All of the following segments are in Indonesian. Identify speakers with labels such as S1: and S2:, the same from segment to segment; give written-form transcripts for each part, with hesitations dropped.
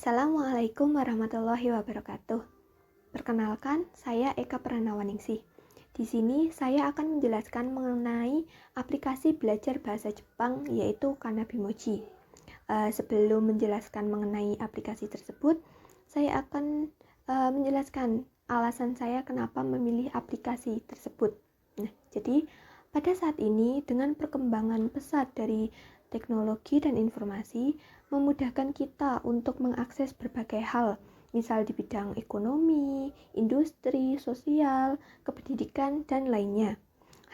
S1: Assalamualaikum warahmatullahi wabarakatuh. Perkenalkan, saya Eka Pranawaningsih. Di sini saya akan menjelaskan mengenai aplikasi belajar bahasa Jepang yaitu Kanabimochi. Sebelum menjelaskan mengenai aplikasi tersebut, saya akan menjelaskan alasan saya kenapa memilih aplikasi tersebut. Nah, jadi pada saat ini dengan perkembangan pesat dari teknologi dan informasi memudahkan kita untuk mengakses berbagai hal, misal di bidang ekonomi, industri, sosial, kependidikan, dan lainnya.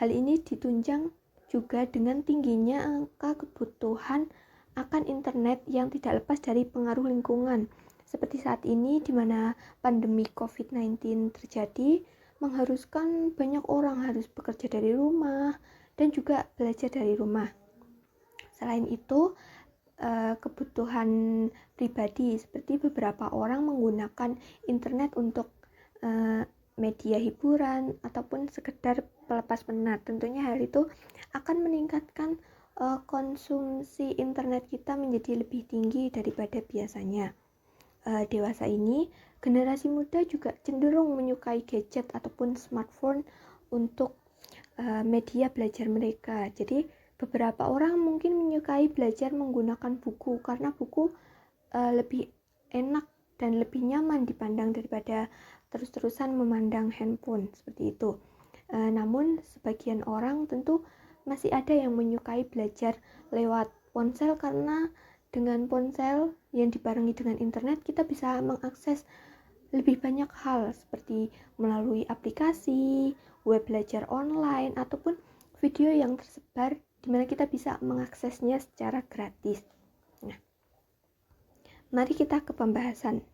S1: Hal ini ditunjang juga dengan tingginya angka kebutuhan akan internet yang tidak lepas dari pengaruh lingkungan. Seperti saat ini di mana pandemi COVID-19 terjadi, mengharuskan banyak orang harus bekerja dari rumah dan juga belajar dari rumah. Selain itu, kebutuhan pribadi seperti beberapa orang menggunakan internet untuk media hiburan ataupun sekedar pelepas penat. Tentunya hal itu akan meningkatkan konsumsi internet kita menjadi lebih tinggi daripada biasanya. Dewasa ini, generasi muda juga cenderung menyukai gadget ataupun smartphone untuk media belajar mereka. Jadi beberapa orang mungkin menyukai belajar menggunakan buku karena buku lebih enak dan lebih nyaman dipandang daripada terus-terusan memandang handphone seperti itu. Namun sebagian orang tentu masih ada yang menyukai belajar lewat ponsel karena dengan ponsel yang dibarengi dengan internet kita bisa mengakses lebih banyak hal seperti melalui aplikasi, web belajar online, ataupun video yang tersebar di mana kita bisa mengaksesnya secara gratis. Nah, mari kita ke pembahasan.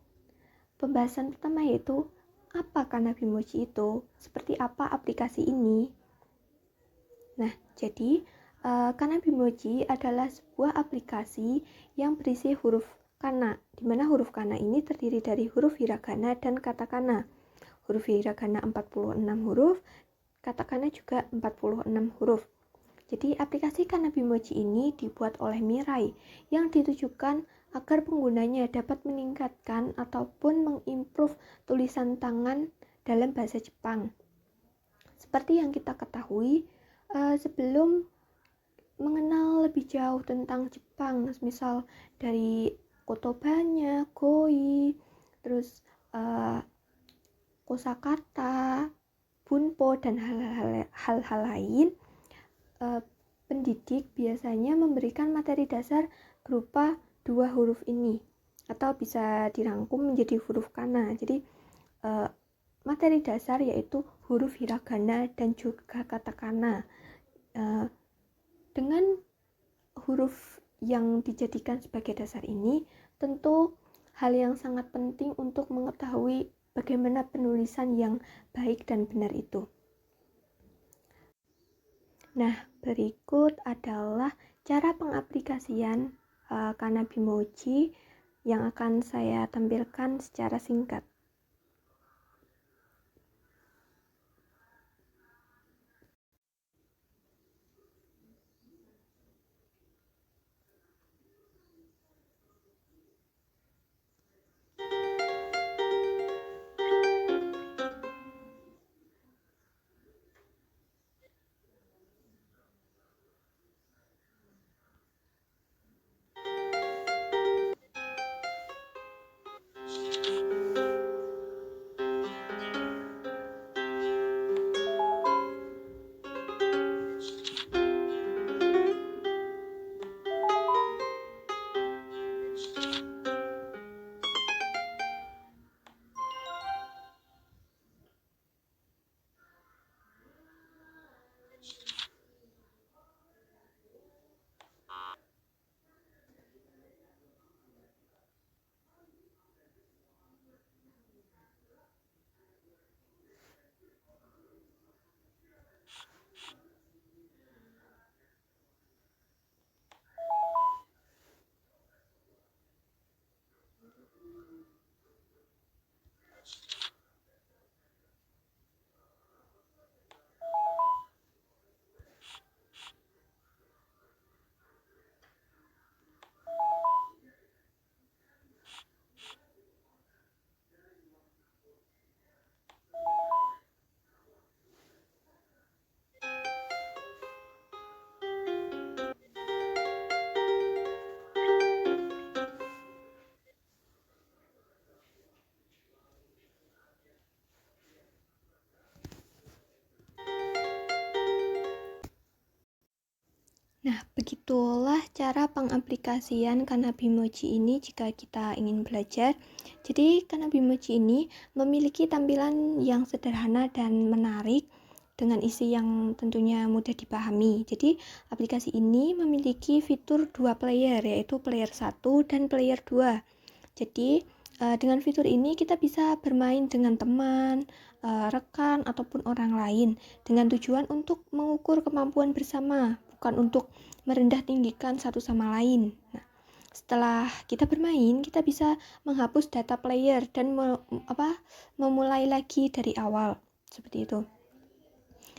S1: Pembahasan pertama yaitu apa Kanabimochi itu? Seperti apa aplikasi ini? Nah, jadi Kanabimochi adalah sebuah aplikasi yang berisi huruf kana, di mana huruf kana ini terdiri dari huruf hiragana dan katakana. Huruf hiragana 46 huruf, katakana juga 46 huruf. Jadi aplikasi Kanabimochi ini dibuat oleh Mirai yang ditujukan agar penggunanya dapat meningkatkan ataupun mengimprove tulisan tangan dalam bahasa Jepang. Seperti yang kita ketahui, sebelum mengenal lebih jauh tentang Jepang, misal dari kotobanya, goi, terus kosakata, bunpo, dan hal-hal lain, pendidik biasanya memberikan materi dasar berupa dua huruf ini atau bisa dirangkum menjadi huruf kana. Jadi materi dasar yaitu huruf hiragana dan juga katakana. Dengan huruf yang dijadikan sebagai dasar ini, tentu hal yang sangat penting untuk mengetahui bagaimana penulisan yang baik dan benar itu. Nah, berikut adalah cara pengaplikasian Kanabimochi yang akan saya tampilkan secara singkat. Nah, begitulah cara pengaplikasian Kanabimochi ini jika kita ingin belajar. Jadi, Kanabimochi ini memiliki tampilan yang sederhana dan menarik dengan isi yang tentunya mudah dipahami. Jadi, aplikasi ini memiliki fitur dua player, yaitu player 1 dan player 2. Jadi, dengan fitur ini kita bisa bermain dengan teman, rekan, ataupun orang lain dengan tujuan untuk mengukur kemampuan bersama, bukan untuk merendah tinggikan satu sama lain. Nah, setelah kita bermain, kita bisa menghapus data player dan memulai lagi dari awal, seperti itu.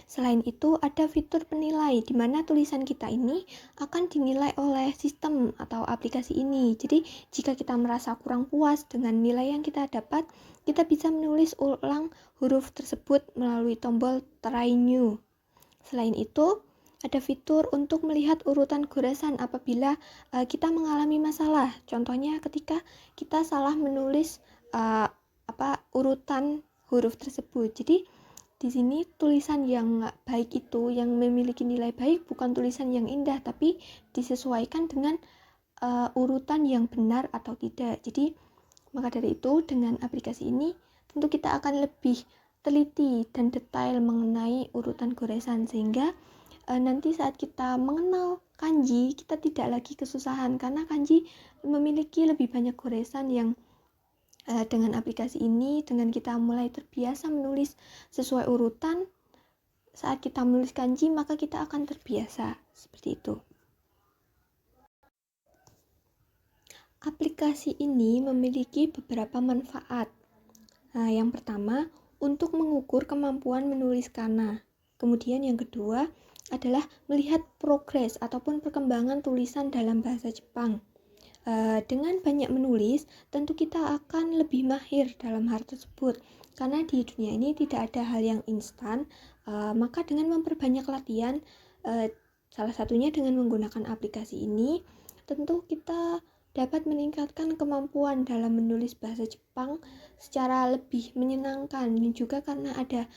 S1: Selain itu, ada fitur penilai di mana tulisan kita ini akan dinilai oleh sistem atau aplikasi ini. Jadi, jika kita merasa kurang puas dengan nilai yang kita dapat, kita bisa menulis ulang huruf tersebut melalui tombol Try New. Selain itu, ada fitur untuk melihat urutan goresan apabila kita mengalami masalah. Contohnya ketika kita salah menulis urutan huruf tersebut. Jadi di sini tulisan yang baik itu, yang memiliki nilai baik, bukan tulisan yang indah, tapi disesuaikan dengan urutan yang benar atau tidak. Jadi, maka dari itu, dengan aplikasi ini, tentu kita akan lebih teliti dan detail mengenai urutan goresan, sehingga nanti saat kita mengenal kanji, kita tidak lagi kesusahan, karena kanji memiliki lebih banyak goresan yang dengan aplikasi ini, dengan kita mulai terbiasa menulis sesuai urutan, saat kita menulis kanji, maka kita akan terbiasa. Seperti itu. Aplikasi ini memiliki beberapa manfaat. Nah, yang pertama, untuk mengukur kemampuan menulis kana. Kemudian yang kedua adalah melihat progres ataupun perkembangan tulisan dalam bahasa Jepang. Dengan banyak menulis, tentu kita akan lebih mahir dalam hal tersebut. Karena di dunia ini tidak ada hal yang instan, maka dengan memperbanyak latihan, salah satunya dengan menggunakan aplikasi ini, tentu kita dapat meningkatkan kemampuan dalam menulis bahasa Jepang secara lebih menyenangkan. Dan juga karena ada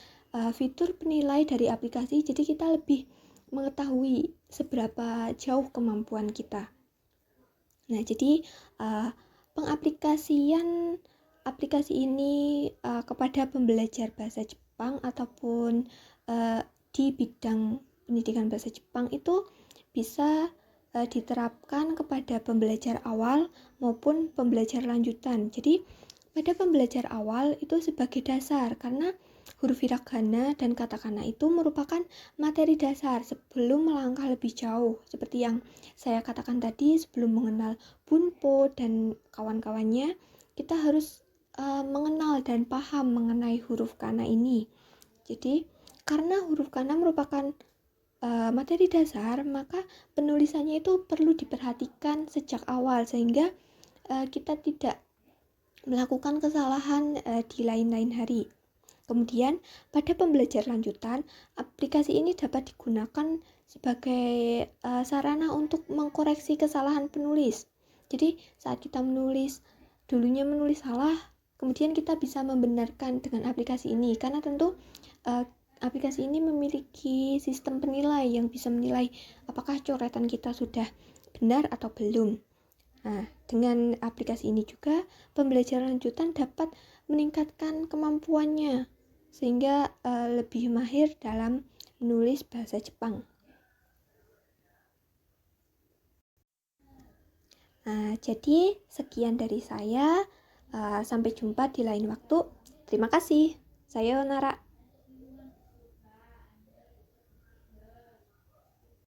S1: fitur penilai dari aplikasi, jadi kita lebih mengetahui seberapa jauh kemampuan kita. Nah, jadi pengaplikasian aplikasi ini kepada pembelajar bahasa Jepang ataupun di bidang pendidikan bahasa Jepang itu bisa diterapkan kepada pembelajar awal maupun pembelajar lanjutan. Jadi, pada pembelajar awal itu sebagai dasar, karena huruf hiragana dan katakana itu merupakan materi dasar sebelum melangkah lebih jauh. Seperti yang saya katakan tadi, sebelum mengenal bunpo dan kawan-kawannya, kita harus mengenal dan paham mengenai huruf kana ini. Jadi, karena huruf kana merupakan materi dasar, maka penulisannya itu perlu diperhatikan sejak awal, sehingga kita tidak melakukan kesalahan di lain-lain hari. Kemudian, pada pembelajaran lanjutan, aplikasi ini dapat digunakan sebagai sarana untuk mengkoreksi kesalahan penulis. Jadi, saat kita dulunya menulis salah, kemudian kita bisa membenarkan dengan aplikasi ini, karena tentu aplikasi ini memiliki sistem penilai yang bisa menilai apakah coretan kita sudah benar atau belum. Nah, dengan aplikasi ini juga pembelajaran lanjutan dapat meningkatkan kemampuannya sehingga lebih mahir dalam menulis bahasa Jepang. Nah, jadi sekian dari saya. Sampai jumpa di lain waktu. Terima kasih. Sayonara.